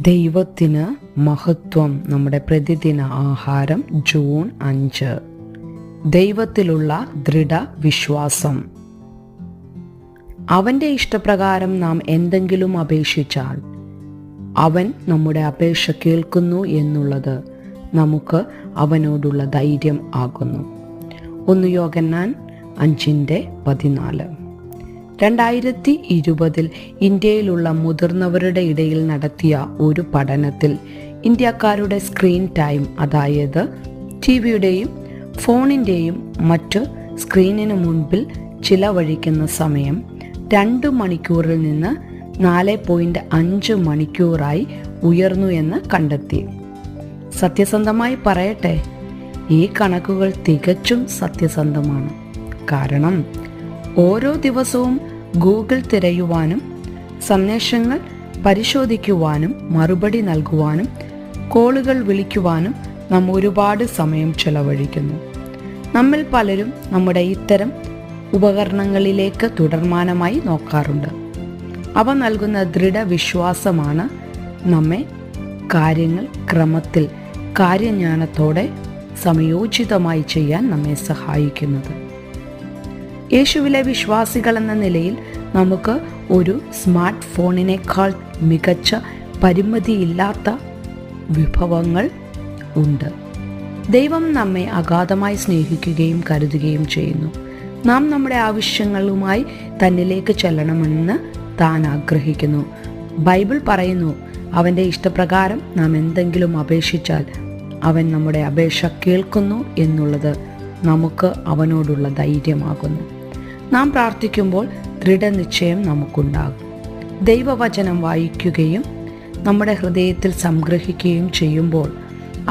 ദൈവത്തിന് മഹത്വം. നമ്മുടെ പ്രതിദിന ആഹാരം ജൂൺ 5. ദൈവത്തിലുള്ള ദൃഢവിശ്വാസം. അവൻ്റെ ഇഷ്ടപ്രകാരം നാം എന്തെങ്കിലും അപേക്ഷിച്ചാൽ അവൻ നമ്മുടെ അപേക്ഷ കേൾക്കുന്നു എന്നുള്ളത് നമുക്ക് അവനോടുള്ള ധൈര്യം ആകുന്നു. 1 യോഹന്നാൻ 5:14. 2020 ഇന്ത്യയിലുള്ള മുതിർന്നവരുടെ ഇടയിൽ നടത്തിയ ഒരു പഠനത്തിൽ ഇന്ത്യക്കാരുടെ സ്ക്രീൻ ടൈം, അതായത് ടിവിയുടെയും ഫോണിൻ്റെയും മറ്റ് സ്ക്രീനിന് മുൻപിൽ ചിലവഴിക്കുന്ന സമയം 2 മണിക്കൂറിൽ നിന്ന് 4.5 മണിക്കൂറായി ഉയർന്നു എന്ന് കണ്ടെത്തി. സത്യസന്ധമായി പറയട്ടെ, ഈ കണക്കുകൾ തികച്ചും സത്യസന്ധമാണ്. കാരണം ഓരോ ദിവസവും ഗൂഗിൾ തിരയുവാനും സന്ദേശങ്ങൾ പരിശോധിക്കുവാനും മറുപടി നൽകുവാനും കോളുകൾ വിളിക്കുവാനും നാം ഒരുപാട് സമയം ചെലവഴിക്കുന്നു. നമ്മിൽ പലരും നമ്മുടെ ഇത്തരം ഉപകരണങ്ങളിലേക്ക് തുടർമാനമായി നോക്കാറുണ്ട്. അവ നൽകുന്ന ദൃഢവിശ്വാസമാണ് നമ്മെ കാര്യങ്ങൾ ക്രമത്തിൽ കാര്യജ്ഞാനത്തോടെ സമയോചിതമായി ചെയ്യാൻ നമ്മെ സഹായിക്കുന്നത്. യേശുവിലെ വിശ്വാസികൾ എന്ന നിലയിൽ നമുക്ക് ഒരു സ്മാർട്ട് ഫോണിനേക്കാൾ മികച്ച പരിമിതിയില്ലാത്ത വിഭവങ്ങൾ ഉണ്ട്. ദൈവം നമ്മെ അഗാധമായി സ്നേഹിക്കുകയും കരുതുകയും ചെയ്യുന്നു. നാം നമ്മുടെ ആവശ്യങ്ങളുമായി തന്നിലേക്ക് ചെല്ലണമെന്ന് താൻ ആഗ്രഹിക്കുന്നു. ബൈബിൾ പറയുന്നു, അവൻ്റെ ഇഷ്ടപ്രകാരം നാം എന്തെങ്കിലും അപേക്ഷിച്ചാൽ അവൻ നമ്മുടെ അപേക്ഷ കേൾക്കുന്നു എന്നുള്ളത് നമുക്ക് അവനോടുള്ള ധൈര്യമാകുന്നു. നാം പ്രാർത്ഥിക്കുമ്പോൾ ദൃഢനിശ്ചയം നമുക്കുണ്ടാകും. ദൈവവചനം വായിക്കുകയും നമ്മുടെ ഹൃദയത്തിൽ സംഗ്രഹിക്കുകയും ചെയ്യുമ്പോൾ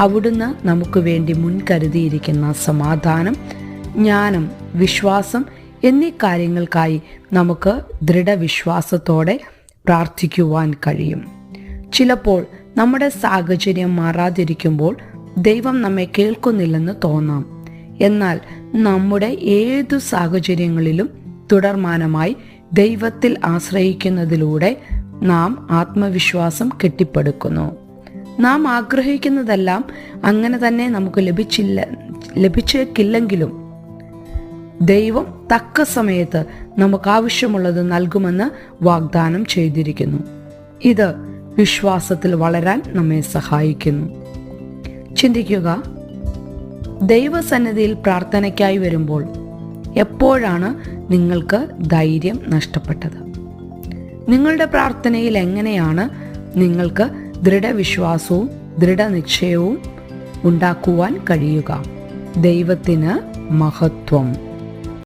അവിടുന്ന് നമുക്ക് വേണ്ടി മുൻകരുതിയിരിക്കുന്ന സമാധാനം, ജ്ഞാനം, വിശ്വാസം എന്നീ കാര്യങ്ങൾക്കായി നമുക്ക് ദൃഢവിശ്വാസത്തോടെ പ്രാർത്ഥിക്കുവാൻ കഴിയും. ചിലപ്പോൾ നമ്മുടെ സാഹചര്യം മാറാതിരിക്കുമ്പോൾ ദൈവം നമ്മെ കേൾക്കുന്നില്ലെന്ന് തോന്നാം. എന്നാൽ നമ്മുടെ ഏതു സാഹചര്യങ്ങളിലും തുടർമാനമായി ദൈവത്തിൽ ആശ്രയിക്കുന്നതിലൂടെ നാം ആത്മവിശ്വാസം കെട്ടിപ്പടുക്കുന്നു. നാം ആഗ്രഹിക്കുന്നതെല്ലാം അങ്ങനെ തന്നെ നമുക്ക് ലഭിച്ചേക്കില്ലെങ്കിലും ദൈവം തക്ക സമയത്ത് നമുക്ക് ആവശ്യമുള്ളത് നൽകുമെന്ന് വാഗ്ദാനം ചെയ്തിരിക്കുന്നു. ഇത് വിശ്വാസത്തിൽ വളരാൻ നമ്മെ സഹായിക്കുന്നു. ചിന്തിക്കുക, ദൈവസന്നിധിയിൽ പ്രാർത്ഥനയ്ക്കായി വരുമ്പോൾ എപ്പോഴാണ് നിങ്ങൾക്ക് ധൈര്യം നഷ്ടപ്പെട്ടത്? നിങ്ങളുടെ പ്രാർത്ഥനയിൽ എങ്ങനെയാണ് നിങ്ങൾക്ക് ദൃഢവിശ്വാസവും ദൃഢനിശ്ചയവും ഉണ്ടാക്കുവാൻ കഴിയുക? ദൈവത്തിന് മഹത്വം.